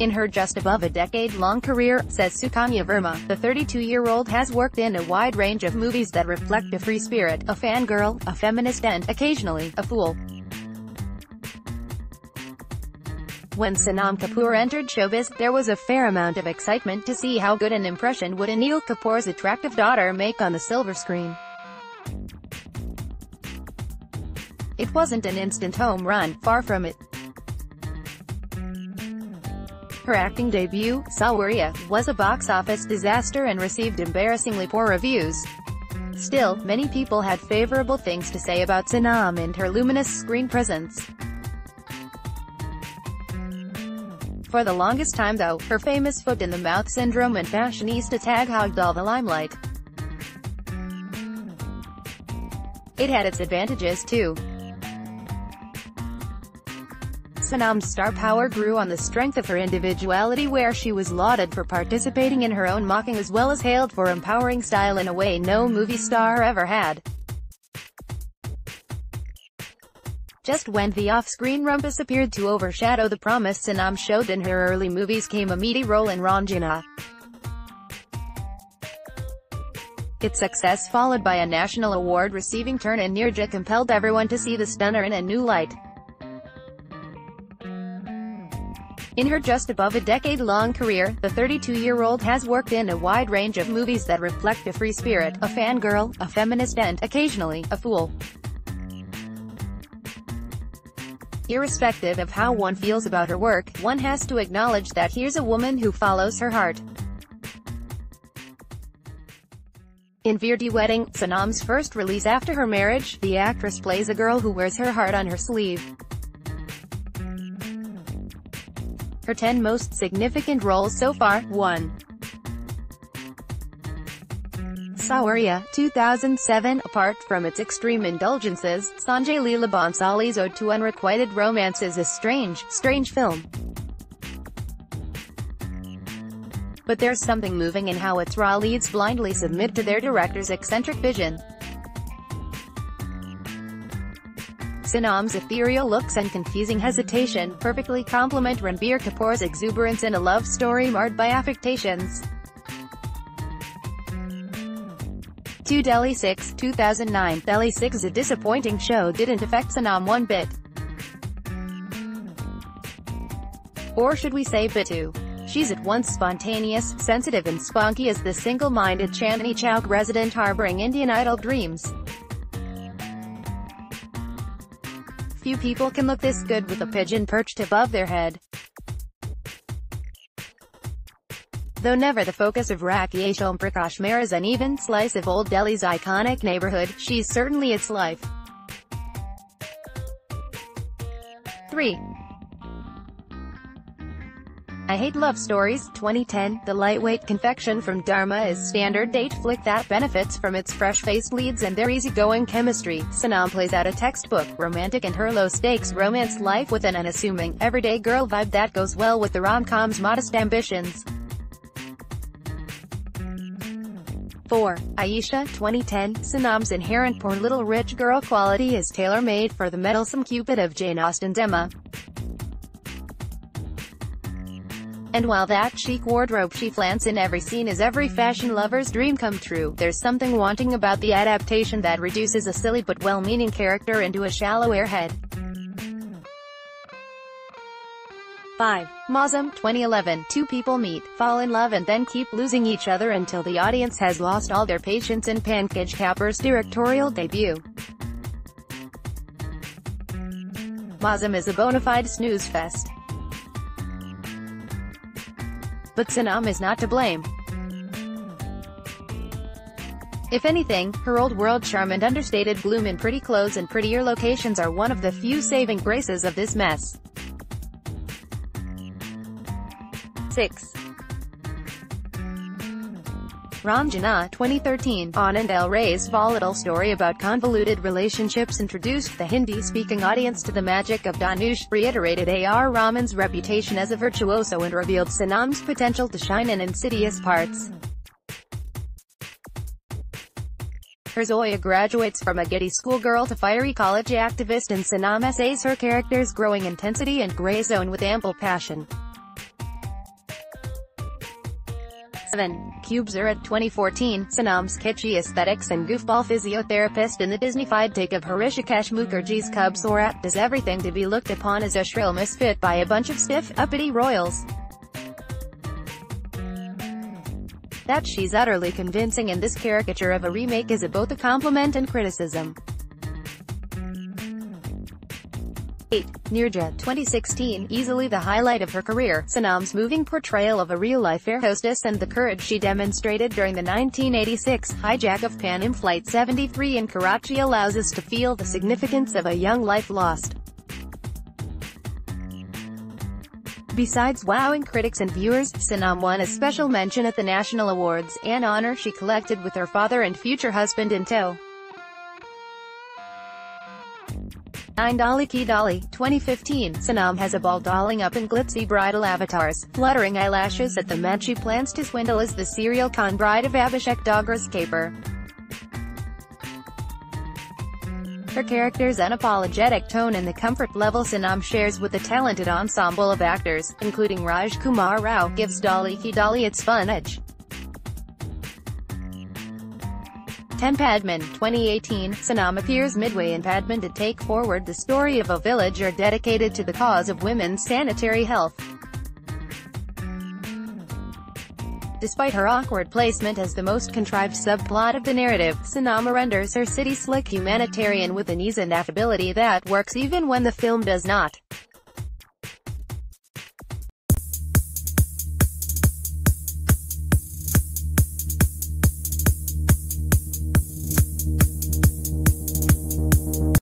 In her just above a decade-long career, says Sukanya Verma, the 32-year-old has worked in a wide range of movies that reflect a free spirit, a fangirl, a feminist and, occasionally, a fool. When Sonam Kapoor entered showbiz, there was a fair amount of excitement to see how good an impression would Anil Kapoor's attractive daughter make on the silver screen. It wasn't an instant home run, far from it. Her acting debut, Saawariya, was a box office disaster and received embarrassingly poor reviews. Still, many people had favorable things to say about Sonam and her luminous screen presence. For the longest time though, her famous foot-in-the-mouth syndrome and fashionista tag hogged all the limelight. It had its advantages too. Sonam's star power grew on the strength of her individuality, where she was lauded for participating in her own mocking as well as hailed for empowering style in a way no movie star ever had. Just when the off-screen rumpus appeared to overshadow the promise Sonam showed in her early movies came a meaty role in Ranjana. Its success, followed by a national award-receiving turn in Nirja, compelled everyone to see the stunner in a new light. In her just above a decade-long career, the 32-year-old has worked in a wide range of movies that reflect a free spirit, a fangirl, a feminist and, occasionally, a fool. Irrespective of how one feels about her work, one has to acknowledge that here's a woman who follows her heart. In Veerti Wedding, Sonam's first release after her marriage, the actress plays a girl who wears her heart on her sleeve. Her 10 most significant roles so far: 1. Saawariya, 2007. Apart from its extreme indulgences, Sanjay Leela Bhansali's ode to unrequited romance is a strange film. But there's something moving in how its raw leads blindly submit to their director's eccentric vision. Sonam's ethereal looks and confusing hesitation perfectly complement Ranbir Kapoor's exuberance in a love story marred by affectations. 2. Delhi 6, 2009. Delhi 6 is a disappointing show didn't affect Sonam one bit. Or should we say bit too? She's at once spontaneous, sensitive and spunky as the single-minded Chandni Chowk resident harboring Indian Idol dreams. Few people can look this good with a pigeon perched above their head. Though never the focus of Rakesh Omprakash Mehra's uneven slice of Old Delhi's iconic neighborhood, she's certainly its life. 3. I Hate Love Stories, 2010. The lightweight confection from Dharma is standard date flick that benefits from its fresh-faced leads and their easygoing chemistry. Sonam plays out a textbook, romantic and her low-stakes romance life with an unassuming, everyday girl vibe that goes well with the rom-com's modest ambitions. 4. Aisha, 2010. Sonam's inherent poor little rich girl quality is tailor-made for the meddlesome cupid of Jane Austen's Emma. And while that chic wardrobe she flaunts in every scene is every fashion lover's dream come true, there's something wanting about the adaptation that reduces a silly but well-meaning character into a shallow airhead. 5. Mausam, 2011. Two people meet, fall in love and then keep losing each other until the audience has lost all their patience in Pankaj Kapoor's directorial debut. Mausam is a bona fide snooze fest. But Sonam is not to blame. If anything, her old-world charm and understated bloom in pretty clothes and prettier locations are one of the few saving graces of this mess. 6. Ranjana, 2013. Anand L. Ray's volatile story about convoluted relationships introduced the Hindi-speaking audience to the magic of Dhanush, reiterated A.R. Rahman's reputation as a virtuoso and revealed Sonam's potential to shine in insidious parts. Her Zoya graduates from a giddy schoolgirl to fiery college activist, and Sonam essays her character's growing intensity and gray zone with ample passion. Cubes are at 2014, Sonam's kitschy aesthetics and goofball physiotherapist in the Disney-fied take of Hrishikesh Mukherjee's Cub Sorat does everything to be looked upon as a shrill misfit by a bunch of stiff, uppity royals. That she's utterly convincing in this caricature of a remake is both a compliment and criticism. 8. Nirja, 2016, easily the highlight of her career, Sonam's moving portrayal of a real-life air hostess and the courage she demonstrated during the 1986 hijack of Pan Am Flight 73 in Karachi allows us to feel the significance of a young life lost. Besides wowing critics and viewers, Sonam won a special mention at the National Awards, an honor she collected with her father and future husband in tow. 9. Dolly Ki Dolly, 2015, Sonam has a ball dolling up in glitzy bridal avatars, fluttering eyelashes at the man she plans to swindle as the serial con bride of Abhishek Dogra's caper. Her character's unapologetic tone and the comfort level Sonam shares with a talented ensemble of actors, including Raj Kumar Rao, gives Dolly Ki Dolly its fun edge. 10. Padman, 2018, Sonam appears midway in Padman to take forward the story of a villager dedicated to the cause of women's sanitary health. Despite her awkward placement as the most contrived subplot of the narrative, Sonam renders her city-slick humanitarian with an ease and affability that works even when the film does not.